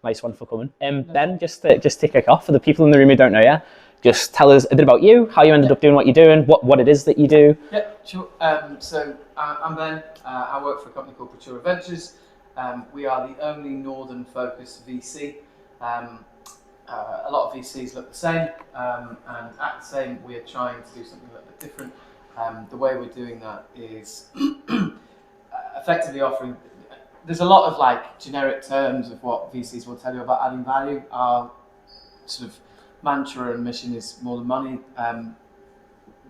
Nice one for coming. Ben, just to kick off, for the people in the room who don't know you, just tell us a bit about you, how you ended up doing what you're doing, what it is that you do. Yeah, sure. So I'm Ben. I work for a company called Praetura Ventures. We are the only northern-focused VC. A lot of VCs look the same, and at the same, we're trying to do something a little bit different. The way we're doing that is effectively offering. There's a lot of like generic terms of what VCs will tell you about adding value. Our sort of mantra and mission is more than money.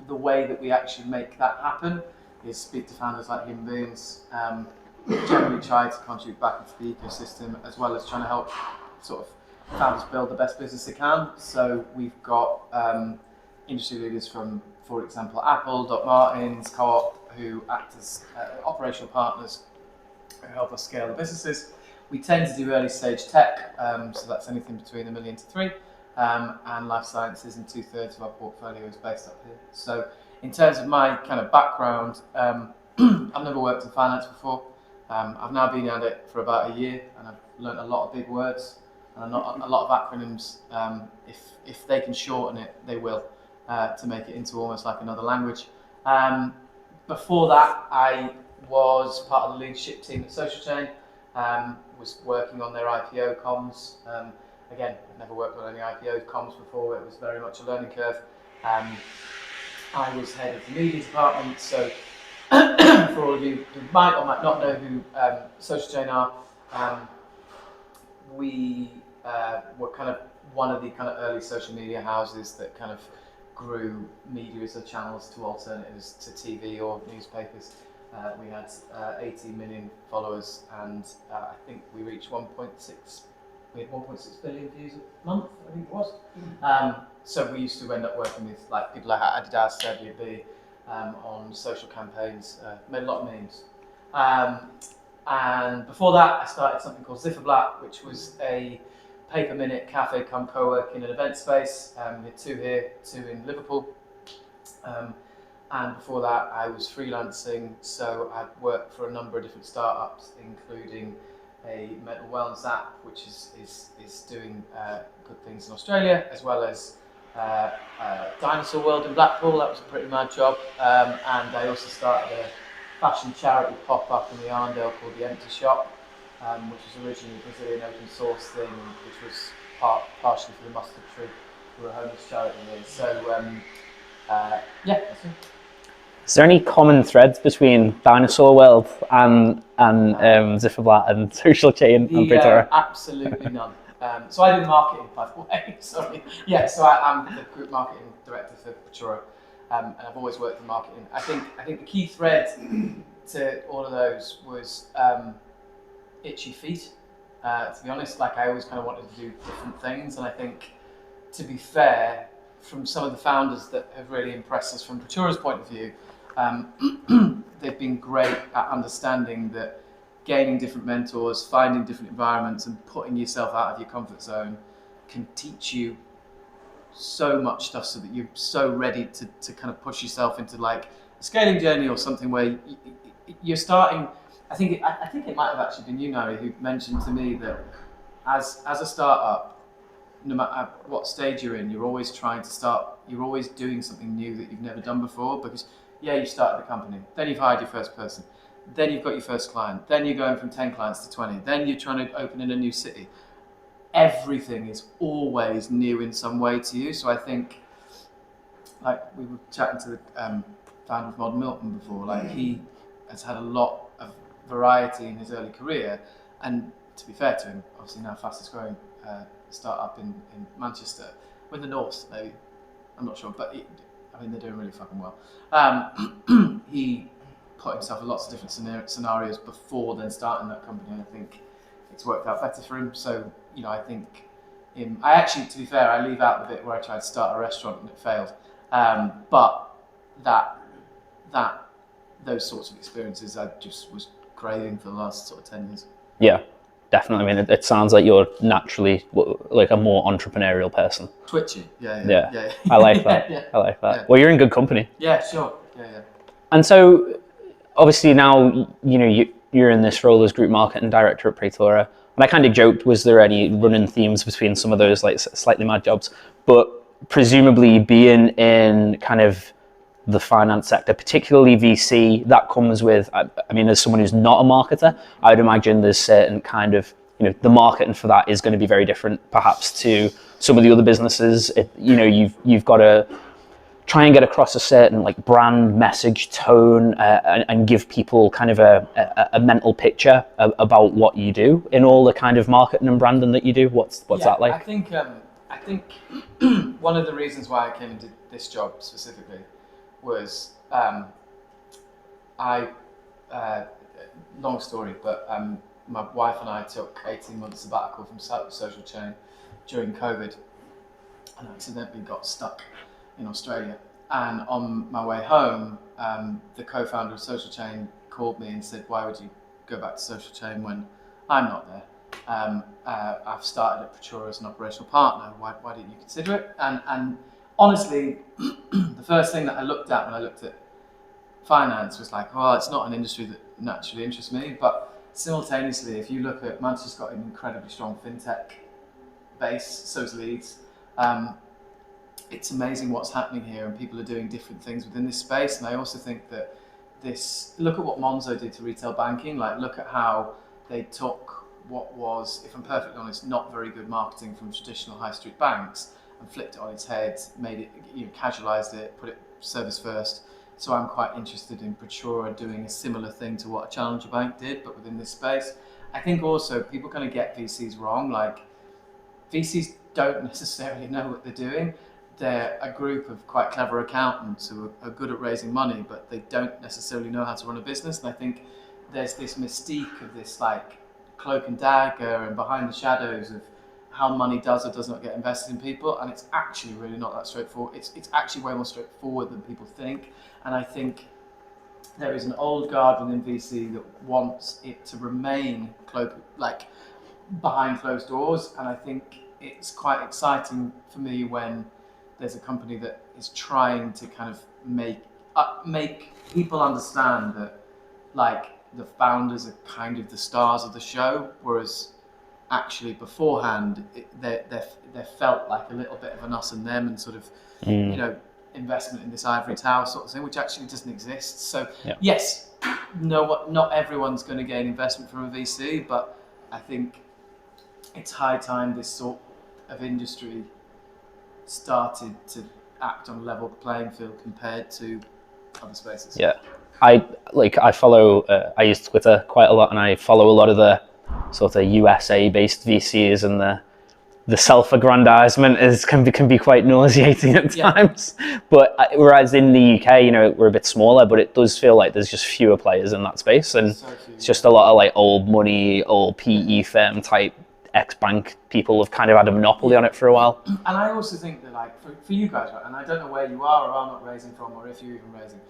The way that we actually make that happen is speak to founders like human beings, generally try to contribute back into the ecosystem, as well as trying to help sort of founders build the best business they can. So we've got industry leaders from, for example, Apple, Doc Martens, Co-op, who act as operational partners who help us scale the businesses. We tend to do early stage tech, so that's anything between $1 million to $3 million, and life sciences, and 2/3 of our portfolio is based up here. So in terms of my kind of background, I've never worked in finance before. I've now been at it for about a year, and I've learned a lot of big words and a lot of acronyms. If they can shorten it, they will, to make it into almost like another language. Before that, I was part of the leadership team at Social Chain, was working on their IPO comms. Again, I've never worked on any IPO comms before. It was very much a learning curve. I was head of the media department, so for all of you who might or might not know who Social Chain are, we were kind of one of the kind of early social media houses that kind of grew media as a channels to alternatives to TV or newspapers. We had 18 million followers, and I think we reached 1.6 billion views a month, I think it was. So we used to end up working with like people like Adidas, WB, on social campaigns, made a lot of memes. And before that, I started something called Zifferblatt, which was a pay-per-minute cafe come co-working and event space. We had 2 here, 2 in Liverpool. And before that, I was freelancing, so I'd worked for a number of different startups, including a mental wellness app, which is doing good things in Australia, as well as Dinosaur World in Blackpool. That was a pretty mad job. And I also started a fashion charity pop-up in the Arndale called The Empty Shop, which was originally a Brazilian open source thing, which was partially for the Mustard Tree, who were a homeless charity here. So yeah, that's it. Is there any common threads between Dinosaur World and Zifferblatt and Social Chain and Praetura? Absolutely none. So I do marketing, by the way. Sorry. Yeah, so I'm the group marketing director for Praetura, and I've always worked in marketing. I think the key thread to all of those was itchy feet. To be honest, like I always kind of wanted to do different things, and I think, to be fair, from some of the founders that have really impressed us from Praetura's point of view, they've been great at understanding that gaining different mentors, finding different environments, and putting yourself out of your comfort zone can teach you so much stuff, so that you're so ready to kind of push yourself into like a scaling journey or something where you're starting. I think it might have actually been you, Nari, who mentioned to me that as a startup, no matter what stage you're in, you're always doing something new that you've never done before, because you started the company, then you've hired your first person, then you've got your first client, then you're going from 10 clients to 20, then you're trying to open in a new city. Everything is always new in some way to you. So I think, like we were chatting to the founder of Modern Milton before, like he has had a lot of variety in his early career, and to be fair to him, obviously now fastest growing startup in Manchester, or in the north maybe, I'm not sure, but they're doing really fucking well. He put himself in lots of different scenarios before then starting that company, and I think it's worked out better for him. So I think I actually, to be fair, I leave out the bit where I tried to start a restaurant and it failed, but those sorts of experiences I just was craving for the last sort of 10 years. Yeah, definitely. I mean, it sounds like you're naturally like a more entrepreneurial person. Twitchy, yeah. I like that. Yeah. I like that. Yeah. Well, you're in good company. Yeah, sure. Yeah. And so, obviously now, you're in this role as group marketing director at Praetura. And I kind of joked, was there any running themes between some of those like slightly mad jobs? But presumably being in kind of the finance sector, particularly VC, that comes with, I mean, as someone who's not a marketer, I would imagine there's certain kind of, the marketing for that is going to be very different perhaps to some of the other businesses. You've got to try and get across a certain like brand message tone and give people kind of a mental picture about what you do in all the kind of marketing and branding that you do. What's that like? I think one of the reasons why I came into this job specifically was long story, but my wife and I took 18 months sabbatical from Social Chain during COVID and accidentally got stuck in Australia. And on my way home, the co-founder of Social Chain called me and said, "Why would you go back to Social Chain when I'm not there? I've started at Praetura as an operational partner. Why didn't you consider it?" And honestly, the first thing that I looked at when I looked at finance was like, "Oh, it's not an industry that naturally interests me." But simultaneously, if you look at Manchester's got an incredibly strong fintech base, so's Leeds. It's amazing what's happening here, and people are doing different things within this space. And I also think that look at what Monzo did to retail banking. Like, look at how they took what was, if I'm perfectly honest, not very good marketing from traditional high street banks and flipped it on its head, made it, casualized it, put it service first. So I'm quite interested in Praetura doing a similar thing to what a challenger bank did, but within this space. I think also people kind of get VCs wrong. Like, VCs don't necessarily know what they're doing. They're a group of quite clever accountants who are good at raising money, but they don't necessarily know how to run a business. And I think there's this mystique of this like cloak and dagger and behind the shadows of how money does or does not get invested in people. And it's actually really not that straightforward. It's actually way more straightforward than people think. And I think there is an old guard within VC that wants it to remain behind closed doors. And I think it's quite exciting for me when there's a company that is trying to kind of make people understand that like the founders are kind of the stars of the show, whereas actually beforehand they're felt like a little bit of an us and them and sort of investment in this ivory tower sort of thing, which actually doesn't exist. So yes, not everyone's going to gain investment from a VC, but I think it's high time this sort of industry started to act on a level playing field compared to other spaces. Yeah, I follow. I use Twitter quite a lot, and I follow a lot of the sort of USA-based VCs, and the self-aggrandizement can be quite nauseating at times. But whereas in the UK, we're a bit smaller, but it does feel like there's just fewer players in that space, and it's just a lot of like old money, old PE firm type ex-bank people have kind of had a monopoly on it for a while. And I also think that like for you guys, right, and I don't know where you are or are not raising from, or if you're even raising,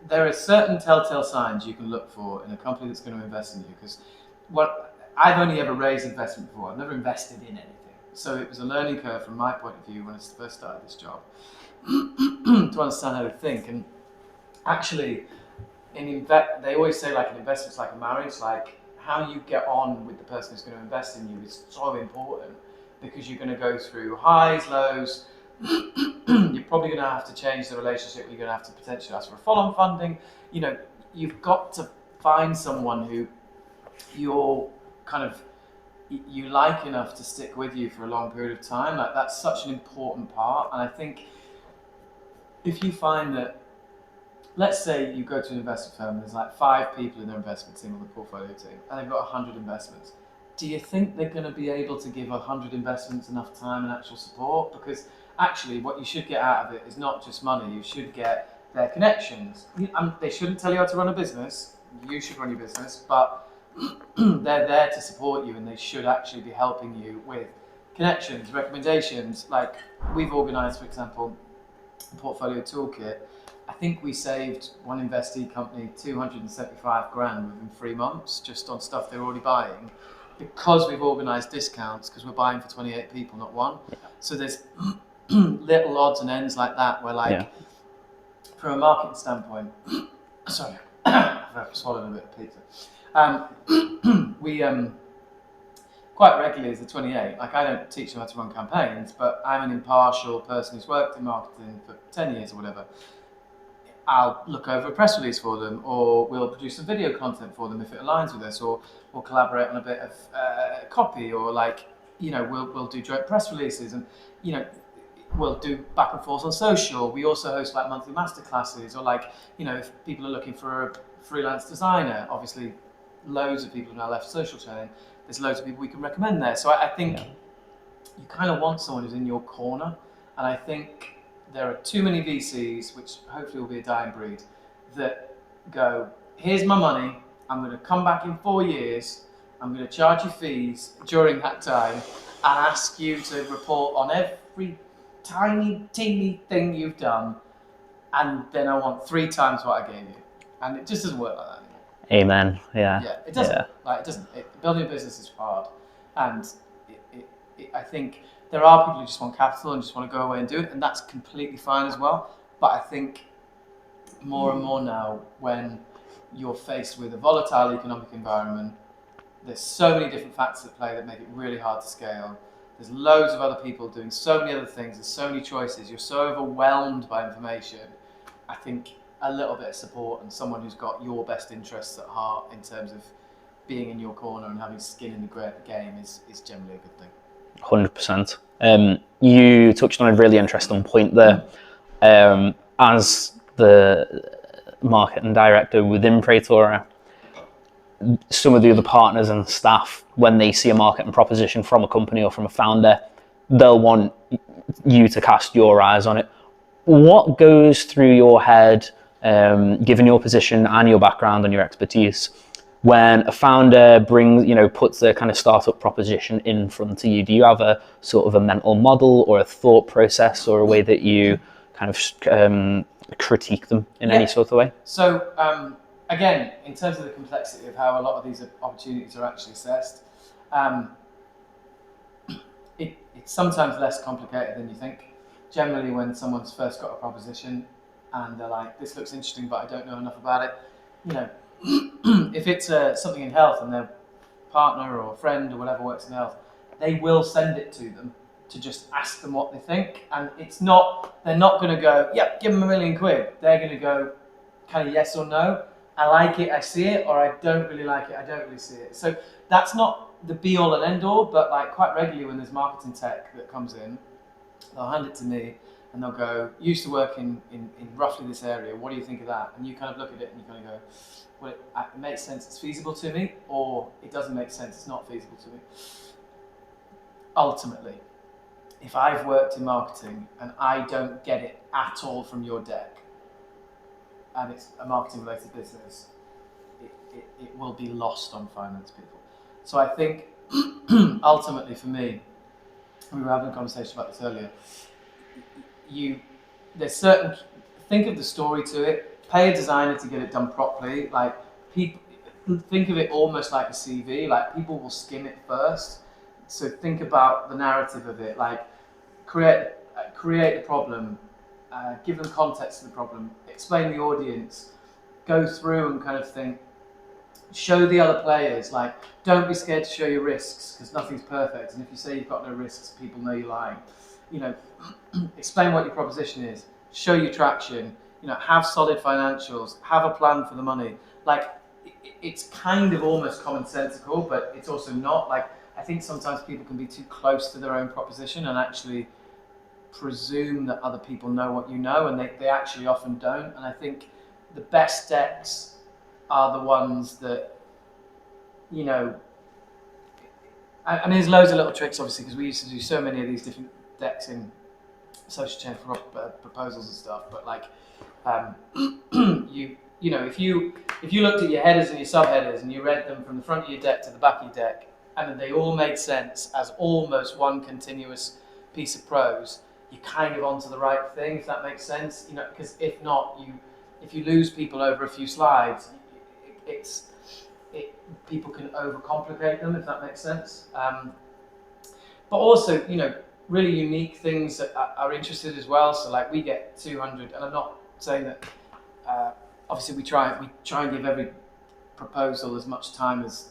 there are certain telltale signs you can look for in a company that's going to invest in you. Because I've only ever raised investment before. I've never invested in anything. So it was a learning curve from my point of view when I first started this job to understand how to think. And actually, they always say like an investment's like a marriage. Like how you get on with the person who's going to invest in you is so important, because you're going to go through highs, lows. You're probably going to have to change the relationship. You're going to have to potentially ask for follow-on funding. You've got to find someone who you like enough to stick with you for a long period of time. Like that's such an important part. And I think if you find that, let's say you go to an investment firm and there's like 5 people in their investment team on the portfolio team, and they've got 100 investments. Do you think they're going to be able to give 100 investments enough time and actual support? Because actually what you should get out of it is not just money. You should get their connections. They shouldn't tell you how to run a business. You should run your business, but they're there to support you, and they should actually be helping you with connections, recommendations. Like we've organised, for example, a portfolio toolkit. I think we saved one investee company 275 grand within 3 months just on stuff they're already buying, because we've organised discounts, because we're buying for 28 people, not one. So there's little odds and ends like that where from a marketing standpoint, sorry, I've swallowed a bit of pizza. We quite regularly as a 28, like I don't teach them how to run campaigns, but I'm an impartial person who's worked in marketing for 10 years or whatever. I'll look over a press release for them, or we'll produce some video content for them if it aligns with us, or we'll collaborate on a bit of copy, or like, we'll do joint press releases, and we'll do back and forth on social. We also host like monthly masterclasses, or like, if people are looking for a freelance designer, obviously loads of people have now left social selling. There's loads of people we can recommend there. So I think you kind of want someone who's in your corner, and I think there are too many VCs, which hopefully will be a dying breed, that go, here's my money, I'm going to come back in 4 years, I'm going to charge you fees during that time, and ask you to report on every tiny, teeny thing you've done, and then I want 3 times what I gave you. And it just doesn't work like that anymore. Amen. Yeah. Yeah, it doesn't. Yeah. Like, it doesn't. Building a business is hard, and I think there are people who just want capital and just want to go away and do it, and that's completely fine as well. But I think more and more now, when you're faced with a volatile economic environment, there's so many different factors at play that make it really hard to scale. There's loads of other people doing so many other things. There's so many choices. You're so overwhelmed by information. I think a little bit of support and someone who's got your best interests at heart in terms of being in your corner and having skin in the game is generally a good thing. 100%. You touched on a really interesting point there. As the marketing director within Praetura, some of the other partners and staff, when they see a marketing proposition from a company or from a founder, they'll want you to cast your eyes on it. What goes through your head, given your position and your background and your expertise, when a founder puts their kind of startup proposition in front of you? Do you have a sort of a mental model or a thought process or a way that you kind of critique them in any sort of way? So again, in terms of the complexity of how a lot of these opportunities are actually assessed, it's sometimes less complicated than you think. Generally, when someone's first got a proposition and they're like, this looks interesting, but I don't know enough about it, if it's something in health and their partner or friend or whatever works in health, they will send it to them to just ask them what they think. And they're not going to go, yep, give them £1 million. They're going to go kind of yes or no. I like it, I see it, or I don't really like it, I don't really see it. So that's not the be all and end all, but like quite regularly when there's marketing tech that comes in, they'll hand it to me and they'll go, used to work in roughly this area, what do you think of that? And you kind of look at it and you kind of go, well, it makes sense, it's feasible to me, or it doesn't make sense, it's not feasible to me. Ultimately, if I've worked in marketing and I don't get it at all from your deck, and it's a marketing related business, it will be lost on finance people. So I think ultimately for me, we were having a conversation about this earlier, think of the story to it, pay a designer to get it done properly, like people, think of it almost like a CV, like people will skim it first. So think about the narrative of it, like create the problem, give them context to the problem, explain the audience, go through and kind of think, show the other players, like don't be scared to show your risks because nothing's perfect, and if you say you've got no risks, people know you're lying. Explain what your proposition is, show your traction, have solid financials, have a plan for the money. Like it's kind of almost commonsensical, but it's also not. Like I think sometimes people can be too close to their own proposition and actually presume that other people know what you know, and they actually often don't. And I think the best decks are the ones that, I mean, there's loads of little tricks, obviously, because we used to do so many of these different decks in social chain proposals and stuff. But like, if you looked at your headers and your subheaders and you read them from the front of your deck to the back of your deck, and they all made sense as almost one continuous piece of prose, you're kind of onto the right thing, if that makes sense. Because if not, if you lose people over a few slides, people can overcomplicate them, if that makes sense. But also, really unique things that are interested as well. So like we get 200, and I'm not saying that. Obviously, we try and give every proposal as much time as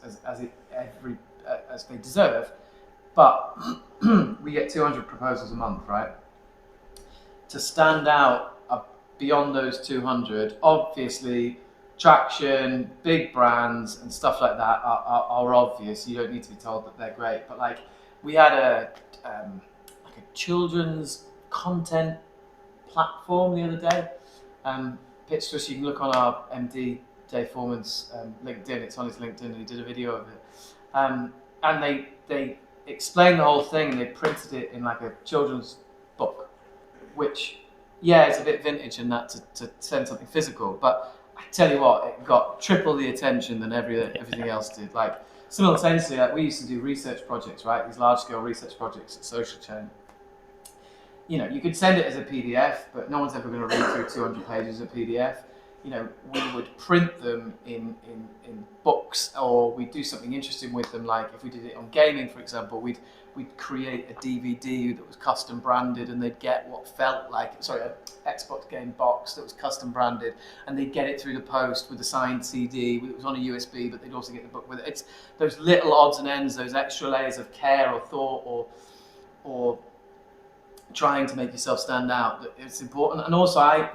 they deserve, but we get 200 proposals a month, right? To stand out beyond those 200, obviously traction, big brands and stuff like that are obvious. You don't need to be told that they're great, but like we had a children's content platform the other day, pitched to us. You can look on our MD Dave Foreman's LinkedIn. It's on his LinkedIn, and he did a video of it. And they explained the whole thing, and they printed it in like a children's book, which is a bit vintage in that to send something physical. But I tell you what, it got triple the attention than everything else did. Like simultaneously, like we used to do research projects, right? These large scale research projects at Social Chain. You know, you could send it as a PDF, but no one's ever going to read through 200 pages of PDF. You know, we would print them in books, or we'd do something interesting with them. Like if we did it on gaming, for example, we'd create a DVD that was custom branded, and they'd get what felt like, an Xbox game box that was custom branded, and they'd get it through the post with a signed CD. It was on a USB, but they'd also get the book with it. It's those little odds and ends, those extra layers of care or thought or trying to make yourself stand out, that it's important. And also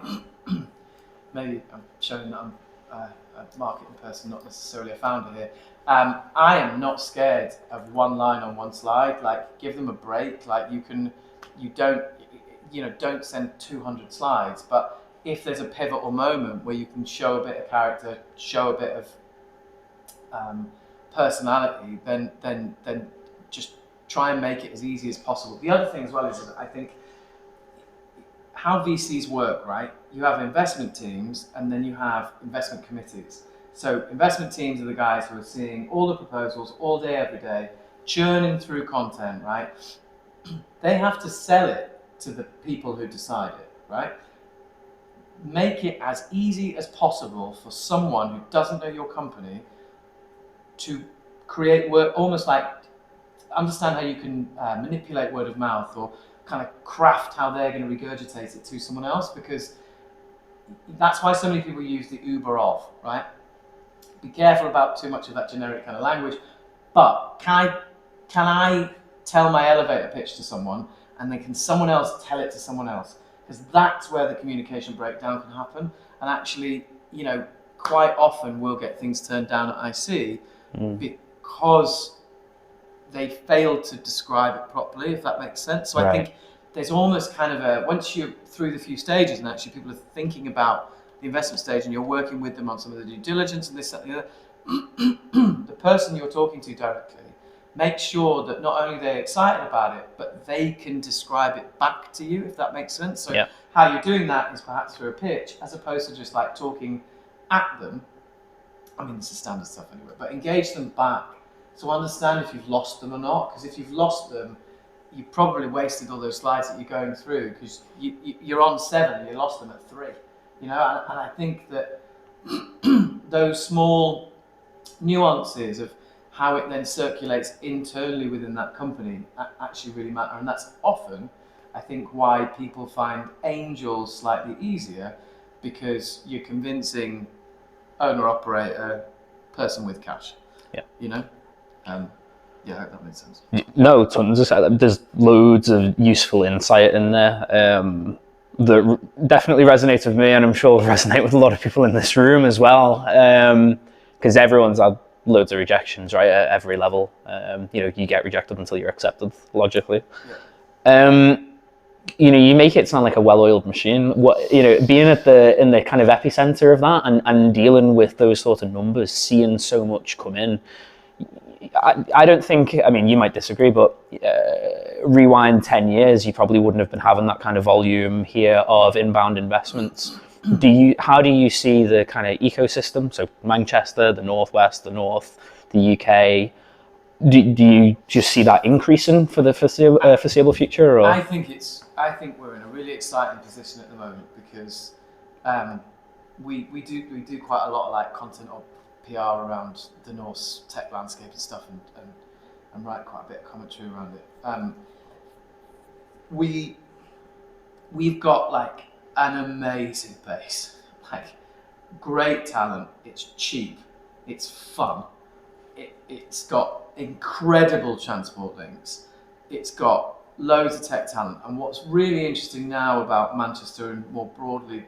maybe I'm showing that I'm a marketing person, not necessarily a founder here. I am not scared of one line on one slide. Like, give them a break. Like, don't send 200 slides. But if there's a pivotal moment where you can show a bit of character, show a bit of personality, then just try and make it as easy as possible. The other thing as well is I think how VCs work, right? You have investment teams, and then you have investment committees. So investment teams are the guys who are seeing all the proposals all day, every day, churning through content, right? They have to sell it to the people who decide it, right? Make it as easy as possible for someone who doesn't know your company to create work, almost like understand how you can manipulate word of mouth, or kind of craft how they're going to regurgitate it to someone else, because that's why so many people use the Uber of, right? Be careful about too much of that generic kind of language. But can I tell my elevator pitch to someone, and then can someone else tell it to someone else? Because that's where the communication breakdown can happen. And actually, quite often we'll get things turned down at IC because they failed to describe it properly, if that makes sense. So right. I think there's almost kind of once you're through the few stages, and actually people are thinking about the investment stage, and you're working with them on some of the due diligence and this, that, and the other, the person you're talking to directly, make sure that not only they're excited about it, but they can describe it back to you, if that makes sense. So how you're doing that is perhaps through a pitch, as opposed to just like talking at them. I mean, this is standard stuff anyway, but engage them back. So understand if you've lost them or not, because if you've lost them, you probably wasted all those slides that you're going through, because you're on 7 and you lost them at 3. And I think that those small nuances of how it then circulates internally within that company actually really matter. And that's often, I think, why people find angels slightly easier, because you're convincing owner-operator, person with cash. Yeah. I hope that makes sense. No, tons. There's loads of useful insight in there that definitely resonates with me, and I'm sure will resonate with a lot of people in this room as well. Because everyone's had loads of rejections, right, at every level. You get rejected until you're accepted, logically. Yeah. You make it sound like a well-oiled machine. Being in the kind of epicenter of that, and dealing with those sort of numbers, seeing so much come in. I don't think, you might disagree, but rewind 10 years, you probably wouldn't have been having that kind of volume here of inbound investments. How do you see the kind of ecosystem? So Manchester, the Northwest, the North, the UK, do you just see that increasing for the foreseeable future? Or? I think we're in a really exciting position at the moment, because we do quite a lot of like content or PR around the North's tech landscape and stuff, and write quite a bit of commentary around it. We've got like an amazing base, like great talent. It's cheap. it's fun. It's got incredible transport links. It's got loads of tech talent. And what's really interesting now about Manchester and more broadly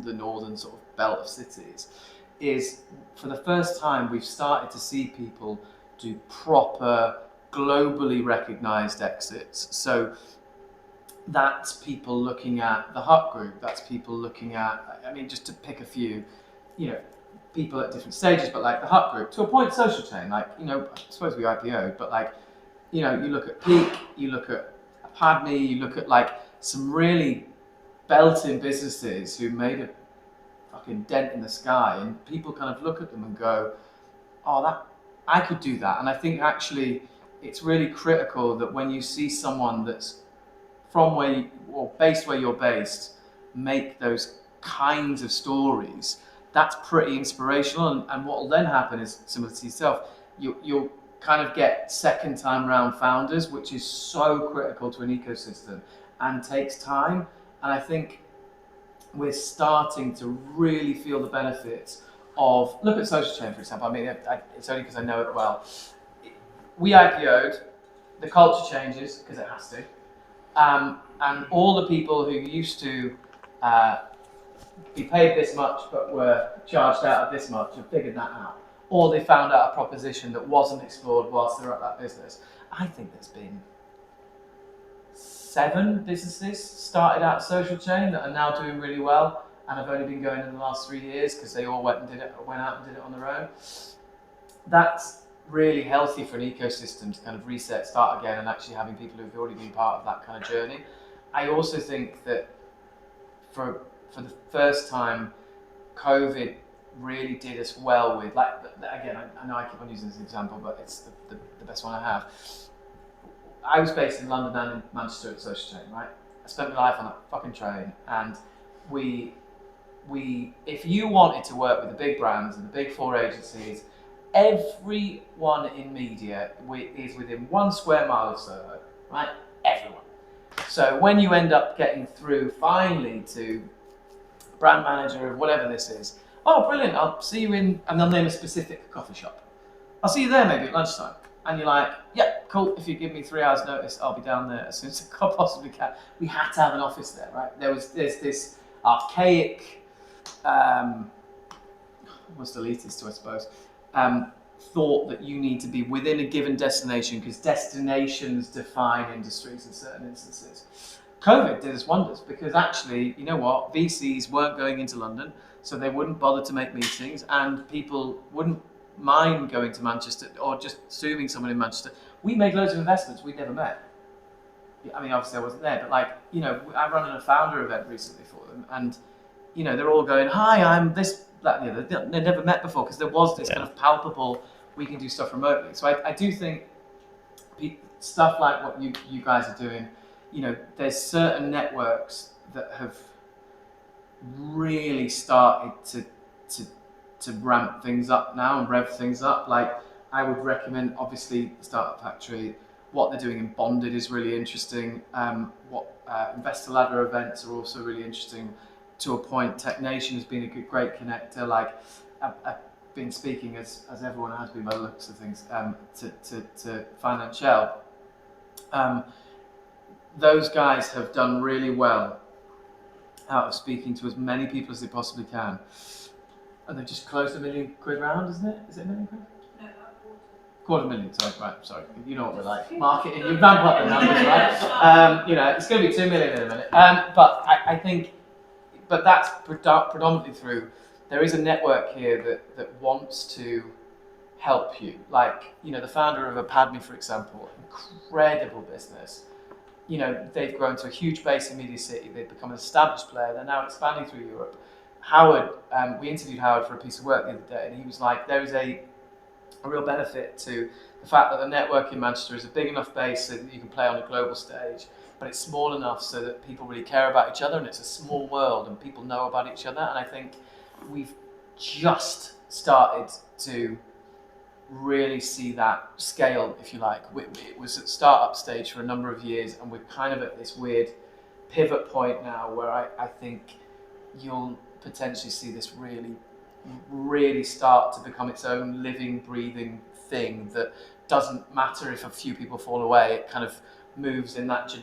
the northern sort of belt of cities is for the first time we've started to see people do proper globally recognized exits. So that's people looking at the Hut Group, that's people looking at, I mean, just to pick a few, you know, people at different stages, but like the Hut Group, to a point Social Chain, like, you know, I suppose we IPO'd, but like, you know, you look at Peak, you look at Padme, you look at like some really belting businesses who made a fucking dent in the sky, and people kind of look at them and go, oh, that, I could do that. And I think actually it's really critical that when you see someone that's from where you, or based where you're based, make those kinds of stories, that's pretty inspirational. And what will then happen is, similar to yourself, you'll kind of get second time round founders, which is so critical to an ecosystem and takes time. And I think we're starting to really feel the benefits of, look at Social Chain, for example. I mean, it's only because I know it well. We IPO'd, the culture changes, because it has to. And all the people who used to be paid this much but were charged out of this much have figured that out. Or they found out a proposition that wasn't explored whilst they were at that business. I think there's been 7 businesses started out Social Chain that are now doing really well and have only been going in the last 3 years because they all went out and did it on their own. That's really healthy for an ecosystem to kind of reset, start again, and actually having people who've already been part of that kind of journey. I also think that for the first time, COVID really did us well with, like, again, I know I keep on using this example, but it's the best one I have. I was based in London and in Manchester at Social Chain, right? I spent my life on that fucking train, and we if you wanted to work with the big brands and the big 4 agencies, everyone in media is within 1 square mile of Soho, right? Everyone. So when you end up getting through finally to brand manager of whatever this is, oh, brilliant, I'll see you in, and they'll name a specific coffee shop. I'll see you there maybe at lunchtime. And you're like, yeah, cool, if you give me 3 hours notice, I'll be down there as soon as I possibly can. We had to have an office there, right? There's this archaic, almost elitist, I suppose, thought that you need to be within a given destination because destinations define industries in certain instances. COVID did us wonders because actually, you know what, VCs weren't going into London, so they wouldn't bother to make meetings, and people wouldn't mind going to Manchester or just zooming someone in Manchester. We made loads of investments we'd never met. I mean, obviously I wasn't there, but like, you know, I ran a founder event recently for them, and you know, they're all going, hi, I'm this, that, and the other. They'd never met before because there was this kind of palpable, we can do stuff remotely. So I do think stuff like what you guys are doing, you know, there's certain networks that have really started to ramp things up now and rev things up. Like, I would recommend, obviously, Startup Factory. What they're doing in Bonded is really interesting. Investor Ladder events are also really interesting. To a point, Tech Nation has been a great connector. Like, I've been speaking, as everyone has been by the looks of things, to Financial. Those guys have done really well out of speaking to as many people as they possibly can. And they've just closed £1 million round, isn't it? Is it £1 million? No, £250,000, sorry. You know what we're like. Marketing, you ramp up the numbers, right? You know, it's going to be 2 million in a minute. But I think, but that's predominantly through, there is a network here that wants to help you. Like, you know, the founder of a Padme, for example, incredible business. You know, they've grown to a huge base in Media City. They've become an established player. They're now expanding through Europe. Howard, we interviewed Howard for a piece of work the other day, and he was like, there is a real benefit to the fact that the network in Manchester is a big enough base so that you can play on a global stage, but it's small enough so that people really care about each other, and it's a small world and people know about each other. And I think we've just started to really see that scale, if you like. It was at startup stage for a number of years, and we're kind of at this weird pivot point now where I think you'll potentially see this really really start to become its own living, breathing thing that doesn't matter if a few people fall away. It kind of moves in that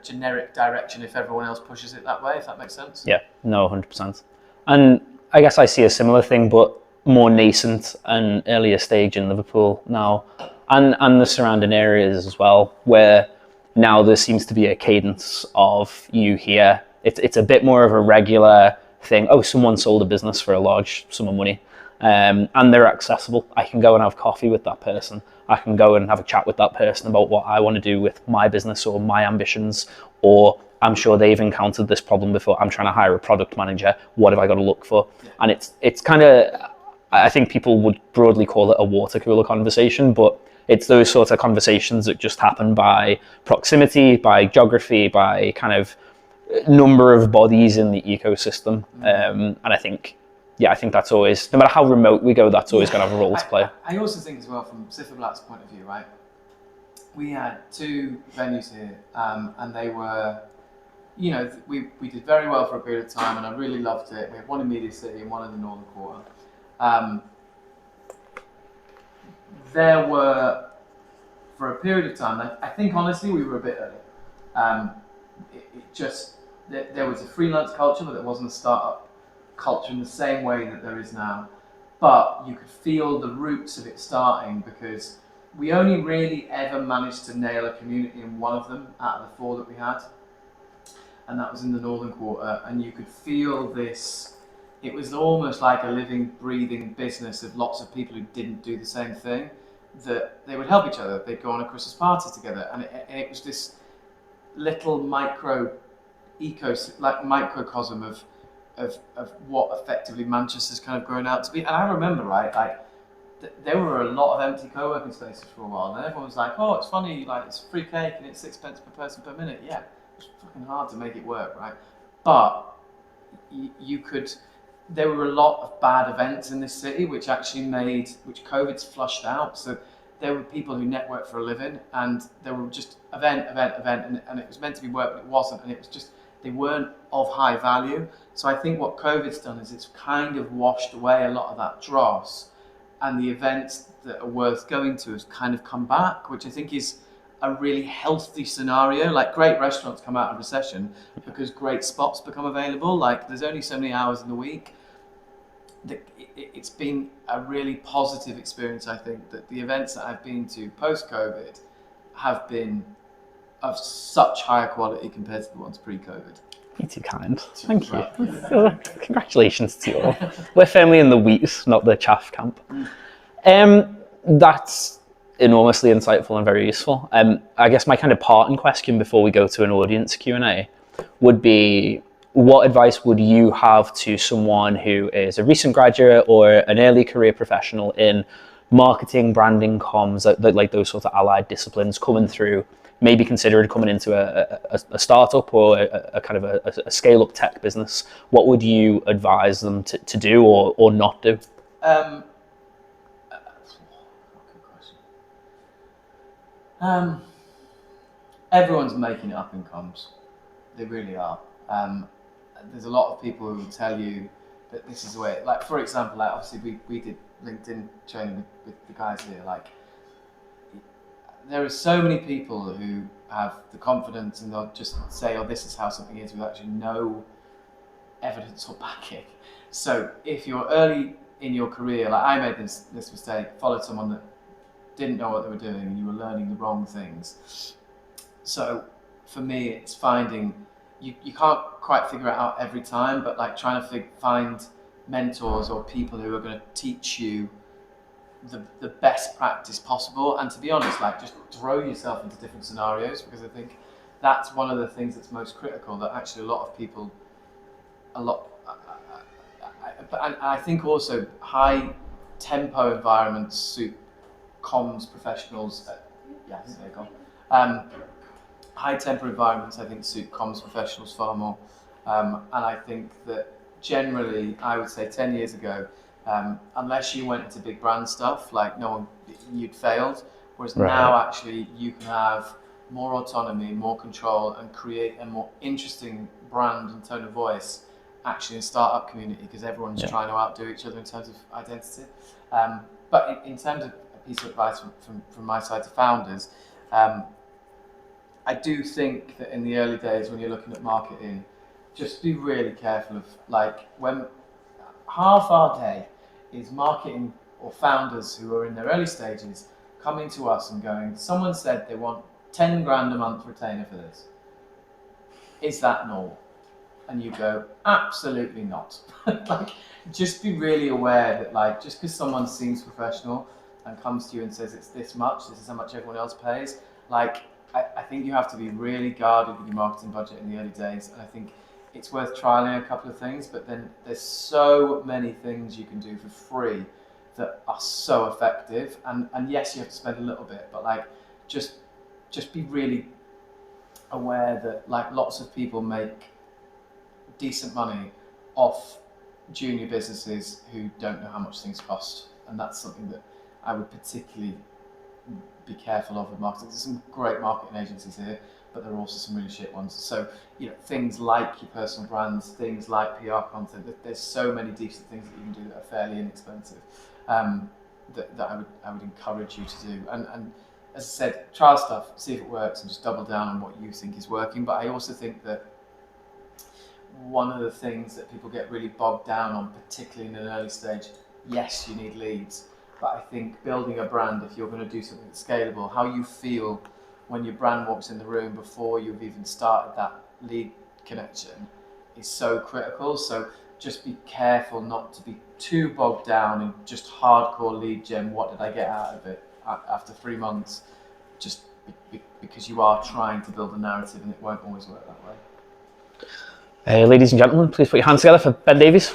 generic direction if everyone else pushes it that way, if that makes sense. Yeah, no, 100%. And I guess I see a similar thing, but more nascent and earlier stage in Liverpool now, and the surrounding areas as well, where now there seems to be a cadence of you hear it's a bit more of a regular thing. Oh, someone sold a business for a large sum of money, and they're accessible. I can go and have coffee with that person. I can go and have a chat with that person about what I want to do with my business or my ambitions, or I'm sure they've encountered this problem before. I'm trying to hire a product manager. What have I got to look for? Yeah. And it's kind of, I think people would broadly call it a water cooler conversation, but it's those sorts of conversations that just happen by proximity, by geography, by kind of number of bodies in the ecosystem. And I think that's always, no matter how remote we go, that's always going to have a role to play. I also think as well, from Zifferblatt's point of view, right? We had 2 venues here, and they were, you know, we did very well for a period of time, and I really loved it. We had one in Media City and one in the Northern Quarter. There were, for a period of time, I think honestly we were a bit early. There was a freelance culture, but there wasn't a startup culture in the same way that there is now. But you could feel the roots of it starting, because we only really ever managed to nail a community in one of them out of the 4 that we had. And that was in the Northern Quarter, and you could feel this, it was almost like a living, breathing business of lots of people who didn't do the same thing, that they would help each other. They'd go on a Christmas party together, and it was this little microcosm of what effectively Manchester's kind of grown out to be. And I remember, right, like there were a lot of empty co-working spaces for a while, and everyone was like, "Oh, it's funny, like it's free cake and it's 6 pence per person per minute." Yeah, it's fucking hard to make it work, right? But you could. There were a lot of bad events in this city, which which COVID's flushed out. So there were people who network for a living, and there were just event, and it was meant to be work, but it wasn't, and it was just, they weren't of high value. So I think what COVID's done is it's kind of washed away a lot of that dross, and the events that are worth going to has kind of come back, which I think is a really healthy scenario. Like, great restaurants come out of recession because great spots become available. Like, there's only so many hours in the week. It's been a really positive experience, I think, that the events that I've been to post-COVID have been of such higher quality compared to the ones pre-COVID. You're too kind. Thank you. Congratulations to you all. We're firmly in the wheat, not the chaff camp. That's enormously insightful and very useful. I guess my kind of parting question before we go to an audience Q&A would be, what advice would you have to someone who is a recent graduate or an early career professional in marketing, branding, comms, like those sorts of allied disciplines, coming through, maybe considering coming into a startup or a kind of a scale-up tech business? What would you advise them to do or not do? Good question. Everyone's making it up in comms. They really are. There's a lot of people who will tell you that this is the way. Like, for example, like obviously we did LinkedIn training with the guys here. Like, there are so many people who have the confidence and they'll just say, "Oh, this is how something is," with actually no evidence or backing. So if you're early in your career, like I made this mistake, followed someone that didn't know what they were doing, and you were learning the wrong things. So for me, it's finding. You can't quite figure it out every time, but like trying to find mentors or people who are going to teach you the best practice possible. And to be honest, like just throw yourself into different scenarios, because I think that's one of the things that's most critical, that actually a lot of people, I think also high tempo environments suit comms professionals. Yes, there you go. High tempo environments, I think, suit comms professionals far more. And I think that generally, I would say 10 years ago, unless you went into big brand stuff, like you'd failed. Whereas now, actually, you can have more autonomy, more control, and create a more interesting brand and tone of voice. actually in the startup community, because everyone's Yeah. trying to outdo each other in terms of identity. But in terms of a piece of advice from my side to founders, I do think that in the early days when you're looking at marketing, just be really careful of, like, when half our day is marketing or founders who are in their early stages coming to us and going, someone said they want 10 grand a month retainer for this. Is that normal? And you go, absolutely not. Like, just be really aware that, like, just because someone seems professional and comes to you and says it's this much, this is how much everyone else pays, like, I think you have to be really guarded with your marketing budget in the early days. And I think it's worth trialing a couple of things, but then there's so many things you can do for free that are so effective. And yes, you have to spend a little bit, but like, just be really aware that, like, lots of people make decent money off junior businesses who don't know how much things cost, and that's something that I would particularly be careful of with marketing. There's some great marketing agencies here, but there are also some really shit ones. So, you know, things like your personal brands, things like PR content, there's so many decent things that you can do that are fairly inexpensive, that I would encourage you to do. And as I said, trial stuff, see if it works, and just double down on what you think is working. But I also think that one of the things that people get really bogged down on, particularly in an early stage, yes, you need leads, but I think building a brand, if you're going to do something that's scalable, how you feel when your brand walks in the room before you've even started that lead connection is so critical. So just be careful not to be too bogged down in just hardcore lead gen. What did I get out of it after 3 months? Just because you are trying to build a narrative, and it won't always work that way. Ladies and gentlemen, please put your hands together for Ben Davies.